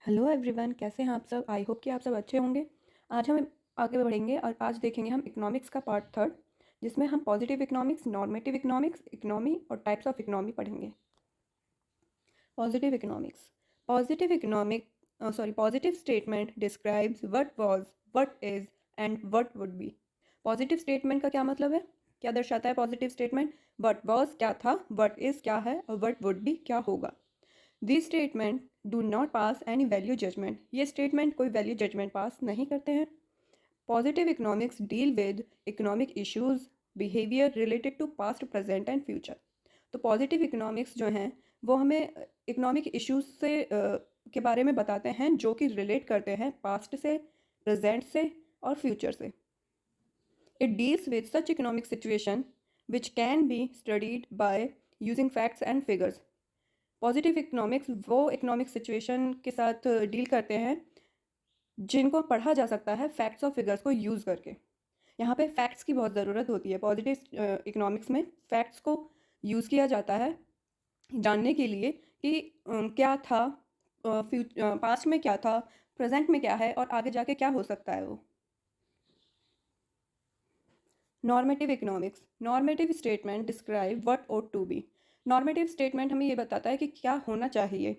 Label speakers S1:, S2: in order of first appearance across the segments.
S1: Hello everyone, कैसे हैं आप सब। आई होप कि आप सब अच्छे होंगे। आज हम आगे बढ़ेंगे और आज देखेंगे हम इकोनॉमिक्स का पार्ट थर्ड, जिसमें हम positive economics, normative economics, economy और टाइप्स ऑफ इकोनॉमी पढ़ेंगे। Positive economics. Positive economic positive statement describes what was, what is and what would be. Positive statement का क्या मतलब है, क्या दर्शाता है पॉजिटिव स्टेटमेंट। व्हाट वाज क्या था, व्हाट इज क्या है और व्हाट वुड बी क्या होगा। This statement do not pass any value judgement. ये स्टेटमेंट कोई वैल्यू जजमेंट पास नहीं करते हैं। Positive economics deal with economic issues behaviour related to past, present and future. तो पॉजिटिव इकोनॉमिक्स जो हैं वो हमें इकोनॉमिक इश्यूज से के बारे में बताते हैं जो कि रिलेट करते हैं पास्ट से, प्रेजेंट से और फ्यूचर से। It deals with such economic situation which can be studied by using facts and figures. Positive economics वो इकोनॉमिक सिचुएशन के साथ डील करते हैं जिनको पढ़ा जा सकता है फैक्ट्स और फिगर्स को यूज़ करके। यहाँ पे फैक्ट्स की बहुत ज़रूरत होती है। पॉजिटिव इकोनॉमिक्स में फैक्ट्स को यूज़ किया जाता है जानने के लिए कि क्या था, पास्ट में क्या था, प्रेजेंट में क्या है और आगे जाके क्या हो सकता है वो। Normative economics. Normative statement describe what ought to be. Normative statement हमें ये बताता है कि क्या होना चाहिए।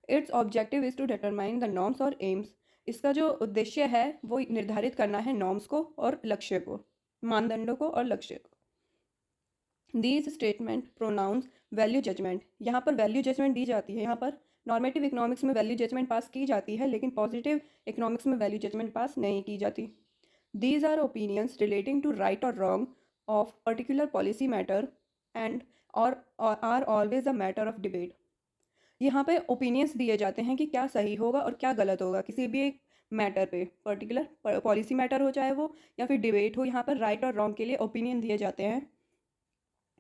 S1: It's objective is to determine the norms और एम्स। इसका जो उद्देश्य है वो निर्धारित करना है नॉर्म्स को और लक्ष्य को, मानदंडों को और लक्ष्य को। These statement pronounce value judgement. यहाँ पर वैल्यू जजमेंट दी जाती है। यहाँ पर नॉर्मेटिव इकोनॉमिक्स में वैल्यू जजमेंट पास की जाती है, लेकिन पॉजिटिव इकोनॉमिक्स में वैल्यू जजमेंट पास नहीं की जाती। These are opinions relating to right or wrong of particular policy matter and or are always a matter of debate. यहाँ पे ओपिनियंस दिए जाते हैं कि क्या सही होगा और क्या गलत होगा किसी भी एक मैटर पे, पर्टिकुलर पॉलिसी मैटर हो चाहे वो या फिर डिबेट हो। यहाँ पर राइट और रॉन्ग के लिए ओपिनियन दिए जाते हैं।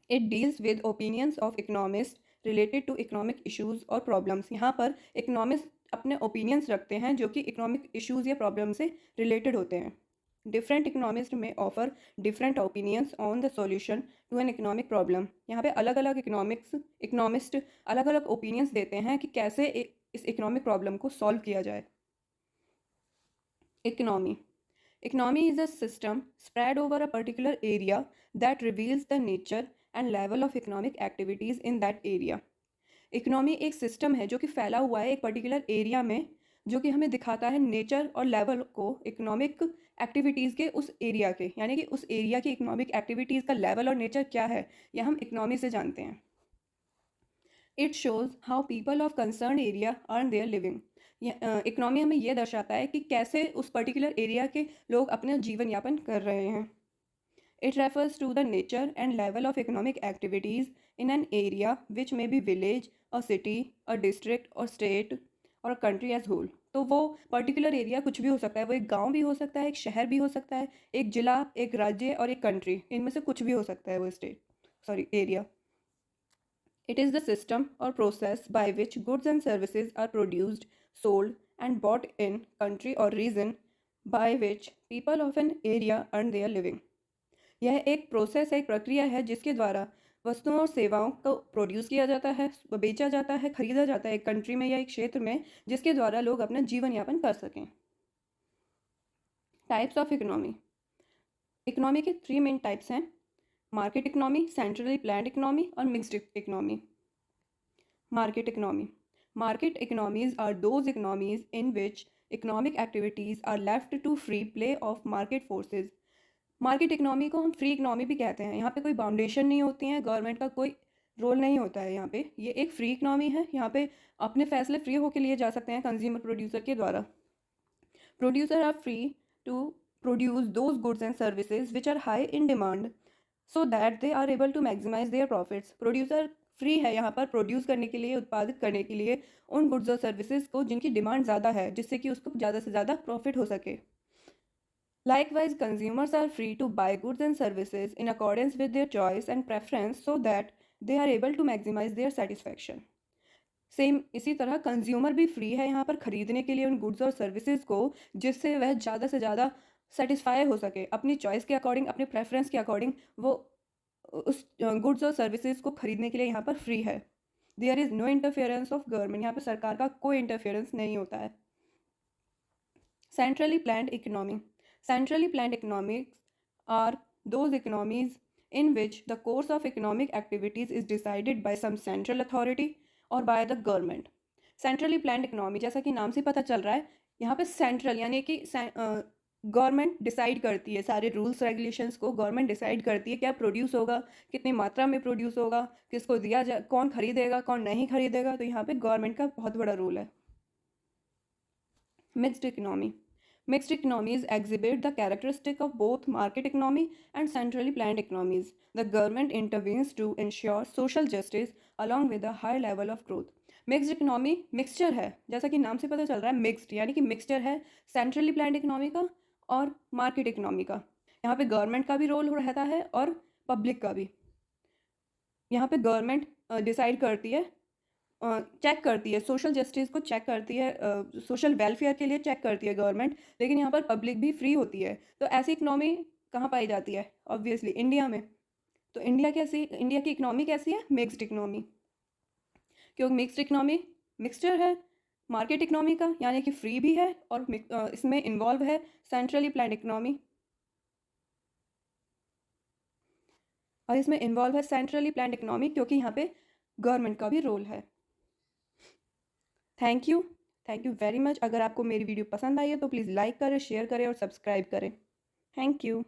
S1: It deals with opinions of economist related to economic issues और प्रॉब्लम्स। यहाँ पर इकोनॉमिस्ट अपने ओपिनियंस रखते हैं जो कि इकोनॉमिक इश्यूज या प्रॉब्लम से रिलेटेड होते हैं। Different economist may offer different opinions on the solution to an economic problem. यहाँ पे अलग अलग इकोनॉमिस्ट अलग अलग ओपिनियंस देते हैं कि कैसे इस इकोनॉमिक प्रॉब्लम को सॉल्व किया जाए। Economy. Economy is a system spread over a particular area that reveals the nature and level of economic activities in that area. Economy एक सिस्टम है जो कि फैला हुआ है एक पर्टिकुलर एरिया में, जो कि हमें दिखाता है नेचर और लेवल को इकोनॉमिक एक्टिविटीज़ के उस एरिया के, यानी कि उस एरिया की इकोनॉमिक एक्टिविटीज़ का लेवल और नेचर क्या है, यह हम इकोनॉमी से जानते हैं। It shows how people of concern area earn their living. Economy हमें यह दर्शाता है कि कैसे उस पर्टिकुलर एरिया के लोग अपना जीवन यापन कर रहे हैं। It refers to the nature and level of economic activities in an area which may be village, a city, a district or state और country as whole। तो वो पर्टिकुलर एरिया कुछ भी हो सकता है, वो एक गांव भी हो सकता है, एक शहर भी हो सकता है, एक जिला, एक राज्य और एक कंट्री, इनमें से कुछ भी हो सकता है वो area. It is the system or process by which goods and services are produced, sold, and bought in country or region by which people of an area earn their living। यह एक प्रोसेस है, एक प्रक्रिया है जिसके द्वारा वस्तुओं और सेवाओं को प्रोड्यूस किया जाता है, बेचा जाता है, खरीदा जाता है एक कंट्री में या एक क्षेत्र में, जिसके द्वारा लोग अपना जीवन यापन कर सकें। Types of economy. इकोनॉमी के 3 मेन टाइप्स हैं: market economy, centrally planned economy और mixed economy. Market economy. Market economies are those economies in which economic activities are left to free play of market forces। Market economy को हम free economy भी कहते हैं। यहाँ पे कोई बाउंडेशन नहीं होती है, गवर्नमेंट का कोई रोल नहीं होता है। यहाँ पे ये एक फ्री इकोनॉमी है। यहाँ पे अपने फैसले फ्री होकर लिए जा सकते हैं कंज्यूमर प्रोड्यूसर के द्वारा। Producer are free to produce those goods and services which are high in demand so that they are able to maximise their profits. Producer free है यहाँ पर प्रोड्यूस करने के लिए, उत्पादित करने के लिए उन गुड्स और सर्विसेज को जिनकी डिमांड ज़्यादा है, जिससे कि उसको ज़्यादा से ज़्यादा प्रॉफिट हो सके। Likewise, consumers are free to buy goods and services in accordance with their choice and preference so that they are able to maximize their satisfaction। Same इसी तरह कंज्यूमर भी फ्री है यहाँ पर खरीदने के लिए उन गुड्स और सर्विसेज को जिससे वह ज़्यादा से ज़्यादा सेटिस्फाई हो सके, अपनी चॉइस के अकॉर्डिंग, अपने प्रेफरेंस के अकॉर्डिंग वो उस गुड्स और सर्विसेज को खरीदने के लिए यहाँ पर फ्री है। There is no interference of government, यहाँ पे सरकार का कोई इंटरफेरेंस नहीं होता है। Centrally planned economy. Centrally planned economics are those economies in which the course of economic activities is decided by some central authority or by the government. Centrally planned economy, जैसा कि नाम से पता चल रहा है, यहाँ पे सेंट्रल यानी कि गवर्नमेंट डिसाइड करती है सारे रूल्स रेगुलेशंस को। गवर्नमेंट डिसाइड करती है क्या प्रोड्यूस होगा, कितनी मात्रा में प्रोड्यूस होगा, किसको दिया जा, कौन खरीदेगा कौन नहीं खरीदेगा। तो यहाँ पे गवर्नमेंट का बहुत बड़ा रोल है। Mixed economy. Mixed economies exhibit the characteristic of both market economy and centrally planned economies. The government intervenes to ensure social justice along with a high level of growth. Mixed economy mixture है, जैसा कि नाम से पता चल रहा है, mixed यानी कि मिक्सचर है सेंट्रली प्लान्ड इकोनॉमी का और मार्केट इकोनॉमी का। यहाँ पे गवर्नमेंट का भी रोल रहता है और पब्लिक का भी। यहाँ पे गवर्नमेंट डिसाइड करती है, चेक करती है, सोशल जस्टिस को चेक करती है, सोशल वेलफेयर के लिए चेक करती है गवर्नमेंट, लेकिन यहाँ पर पब्लिक भी फ्री होती है। तो ऐसी इकनॉमी कहाँ पाई जाती है? ऑब्वियसली इंडिया में। तो इंडिया की इकनॉमी कैसी है? Mixed economy. क्योंकि मिक्स्ड इकनॉमी मिक्सचर है मार्केट इकनॉमी का, यानी कि फ्री भी है और इसमें इन्वॉल्व है सेंट्रली प्लान्ड इकनॉमी, और इसमें इन्वॉल्व है सेंट्रली प्लान्ड इकनॉमी क्योंकि यहाँ पे गवर्नमेंट का भी रोल है। Thank you, thank you very much. अगर आपको मेरी वीडियो पसंद आई है तो प्लीज़ लाइक करें, शेयर करें और सब्सक्राइब करें। Thank you.